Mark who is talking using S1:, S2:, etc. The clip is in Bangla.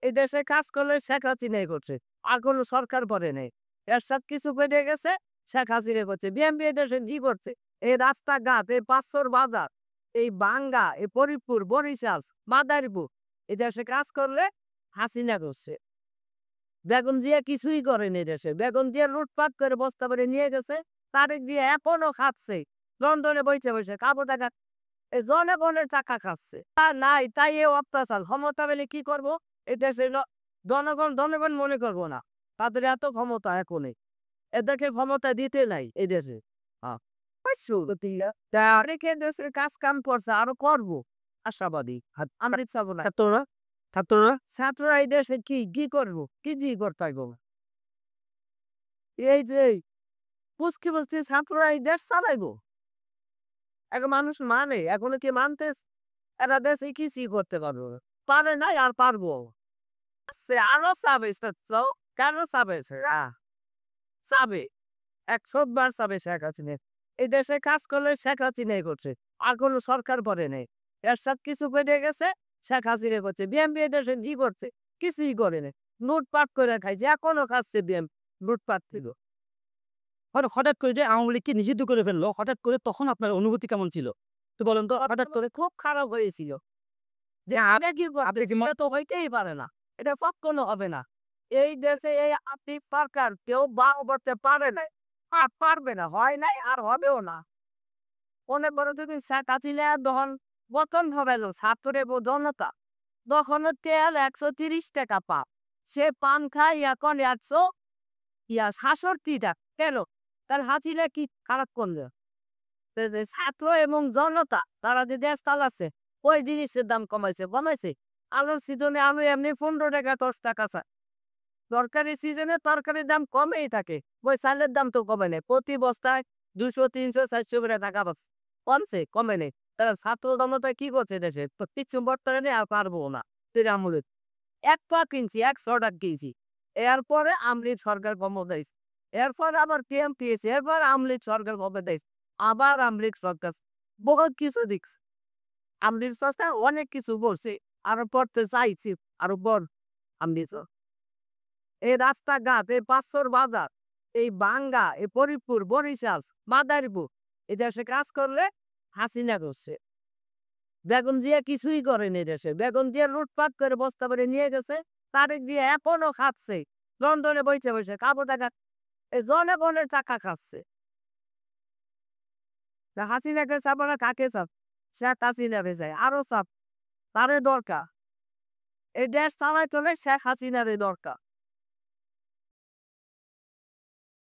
S1: এই দেশে কাজ করলে শেখ হাসিনাই করছে। আর কোনো সরকার করে নাই। এরশাদ কিছু করে গেছে, শেখ হাসিনা করছে। বিএনপি এই দেশে কি করছে? এই রাস্তাঘাট, এই পাঁচশোর বাজার, এই বাঙ্গা, এই ফরিদপুর, বরিশাল, মাদারীপুর এই দেশে কাজ করলে হাসিনা করছে। বেগম জিয়া কিছুই করেনি এই দেশে। বেগম জিয়া লুটপাট করে বস্তা ভরে নিয়ে গেছে। তারেক জিয়া এখনো খাচ্ছে। লন্ডনে বইসে, বইসে খাবো টাকা এই জনগণের টাকা খাচ্ছে। তা নাই, তাই এ অত্যাচার। ক্ষমতা পেলে কি করব? এই দেশে জনগণ মনে করবো না। তাদের এত ক্ষমতা এখনই। এদেরকে ক্ষমতা দিতে নাই এই দেশে। আ পাইছো? তা অনেকে দেশের কাজ কাম করছে, আরো করবো। আশাবাদী। আমরা চাবো না। ছাত্ররা এই দেশে কি করবো? কি করতে হইব? এই যে পুচকি পুচকি ছাত্ররা এই দেশ চালাইবো। এখন মানুষ মানে, এখনো কি মানতেছে? এরা দেশে কিছুই করতে পারবো না। পারে নাই আর পারবো। সে আরো চাবে তো কেন চাবে সেরা? চাবে। ১০০ বার চাবে শেখ হাসিনা। এই দেশে কাজ করলে শেখ হাসিনাই করছে। আর কোনো সরকার করে নাই। এরশাদ কিছু করে গেছে, শেখ হাসিনা করছে। বিএনপি এই দেশে কি করছে? কিছুই করে নাই। লুটপাট করে খাইছে। এখনো খাচ্ছে বিএনপি লুটপাট থেকে।
S2: হঠাৎ করে যে আওয়ামী লীগকে নিষিদ্ধ করে ফেললো, হঠাৎ করে তখন আপনার অনুভূতি কেমন ছিল? একটু বলেন তো?
S1: হঠাৎ করে খুব খারাপ হয়েছিল। যে আগে কি
S2: আপনি কি
S1: করতেছিল তো হইতেই পারে না। এটা কখনো হবে না। এই দেশে এই আতিফ সরকার কেউ বাও করতে পারে নাই। আর পারবে না। হয় নাই আর হবেও না। মনে করো যদি শেখ হাসিনা যখন পতন হবেল ছাত্রে জনতা তখন তেল ১৩০ টাকা পাপ। সে পান খায় এখন ১৬৬ টাকা কেন? তার হাসিনা কি খারাপ করলো? যে ছাত্র এবং জনতা তারা যে দেশ চালাচ্ছে ওই জিনিসের দাম কমাইছে। আলুর সিজনে আলু এমনি ১৫ টাকা ১০ টাকা চায়। তরকারি সিজনে তরকারির দাম কমেই থাকে। ওই চালের দাম তো কমে নেই। প্রতি বস্তায় ২০০, ৩০০, ৪০০ করে টাকা পাচ্ছে। কমছে? কমে নেই। তারা ছাত্র জনতা কি করছে দেশে? পিছু বর্তমানে আর পারবো না। তৃণমূলের ১ পা কিনছি, ১০০ টাকা কিনছি। এরপরে আওয়ামী লীগ সরকার ক্ষমতায় আইছে। এরপর আবার বিএনপি এসে, এরপর আওয়ামী লীগ সরকার ক্ষমতায় আইছে। আবার আওয়ামী লীগ সরকার। বহুত কিছু দেখছি। আওয়ামী লীগ সরকার অনেক কিছু করছে। আরো করতে চাইছি। আরো বড় আওয়ামী লীগ সরকার। এই রাস্তাঘাট, এই পাঁচশোর বাজার, এই বাঙ্গা, এই ফরিদপুর, বরিশাল, মাদারীপুর এই দেশে কাজ করলে হাসিনা করছে। বেগম জিয়া কিছুই করেনি এই দেশে। বেগম জিয়া লুটপাট করে বস্তা ভরে নিয়ে গেছে। তারেক জিয়া এখনো খাচ্ছে। লন্ডনে বইসে, বইসে খাবো টাকা এই জনগণের টাকা খাচ্ছে। তা হাসিনাকে চাপ না কাকে চাপ? শেখ হাসিনারে চায়। আরো চাপ। তারে দরকার। এই দেশ চালাইতে হলে শেখ হাসিনারই দরকার।